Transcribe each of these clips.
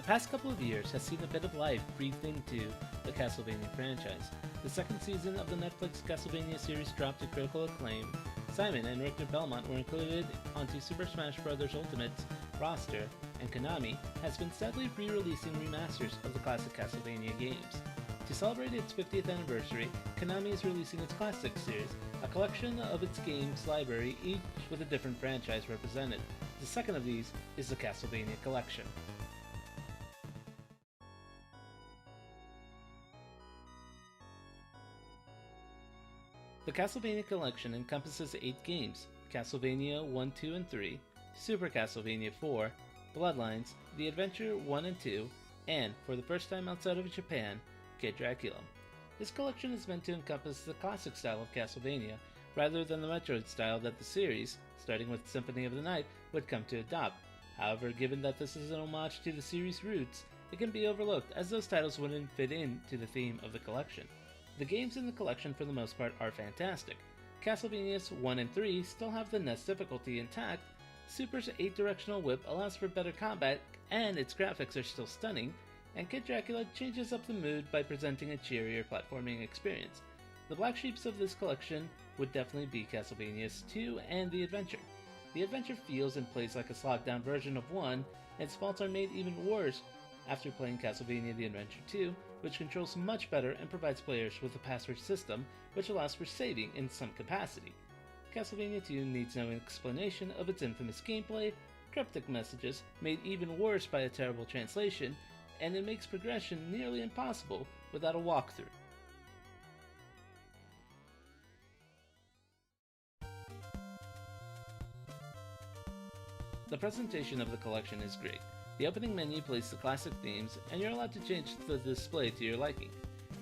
The past couple of years has seen a bit of life breathed into the Castlevania franchise. The second season of the Netflix Castlevania series dropped to critical acclaim. Simon and Richter Belmont were included onto Super Smash Bros. Ultimate's roster, and Konami has been steadily re-releasing remasters of the classic Castlevania games. To celebrate its 50th anniversary, Konami is releasing its Classic series, a collection of its games library, each with a different franchise represented. The second of these is the Castlevania Collection. The Castlevania Collection encompasses 8 games: Castlevania 1, 2, and 3, Super Castlevania 4, Bloodlines, The Adventure 1 and 2, and, for the first time outside of Japan, Kid Dracula. This collection is meant to encompass the classic style of Castlevania, rather than the Metroid style that the series, starting with Symphony of the Night, would come to adopt. However, given that this is an homage to the series' roots, it can be overlooked as those titles wouldn't fit into the theme of the collection. The games in the collection for the most part are fantastic. Castlevania's 1 and 3 still have the NES difficulty intact, Super's 8-directional whip allows for better combat and its graphics are still stunning, and Kid Dracula changes up the mood by presenting a cheerier platforming experience. The black sheeps of this collection would definitely be Castlevania's 2 and The Adventure. The Adventure feels and plays like a slogged down version of 1, and its faults are made even worse after playing Castlevania the Adventure 2, which controls much better and provides players with a password system which allows for saving in some capacity. Castlevania 2 needs no explanation of its infamous gameplay, cryptic messages made even worse by a terrible translation, and it makes progression nearly impossible without a walkthrough. The presentation of the collection is great. The opening menu plays the classic themes, and you're allowed to change the display to your liking.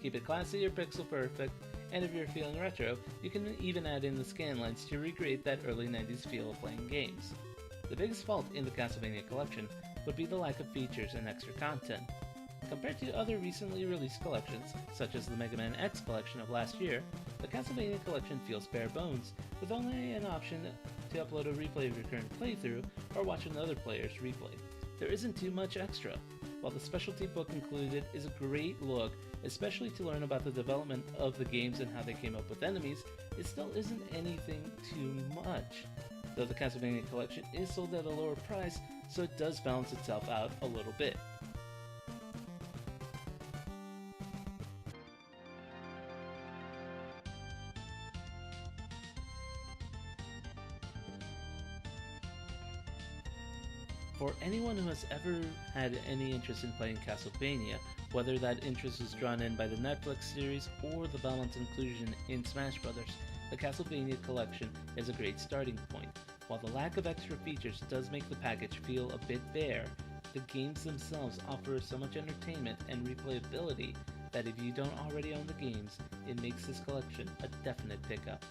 Keep it classy or pixel perfect, and if you're feeling retro, you can even add in the scan lines to recreate that early 90s feel of playing games. The biggest fault in the Castlevania collection would be the lack of features and extra content. Compared to other recently released collections, such as the Mega Man X collection of last year, the Castlevania collection feels bare bones, with only an option to upload a replay of your current playthrough or watch another player's replay. There isn't too much extra. While the specialty book included is a great look, especially to learn about the development of the games and how they came up with enemies, it still isn't anything too much. Though the Castlevania collection is sold at a lower price, so it does balance itself out a little bit. For anyone who has ever had any interest in playing Castlevania, whether that interest was drawn in by the Netflix series or the Belmont's inclusion in Smash Bros., the Castlevania Collection is a great starting point. While the lack of extra features does make the package feel a bit bare, the games themselves offer so much entertainment and replayability that if you don't already own the games, it makes this collection a definite pickup.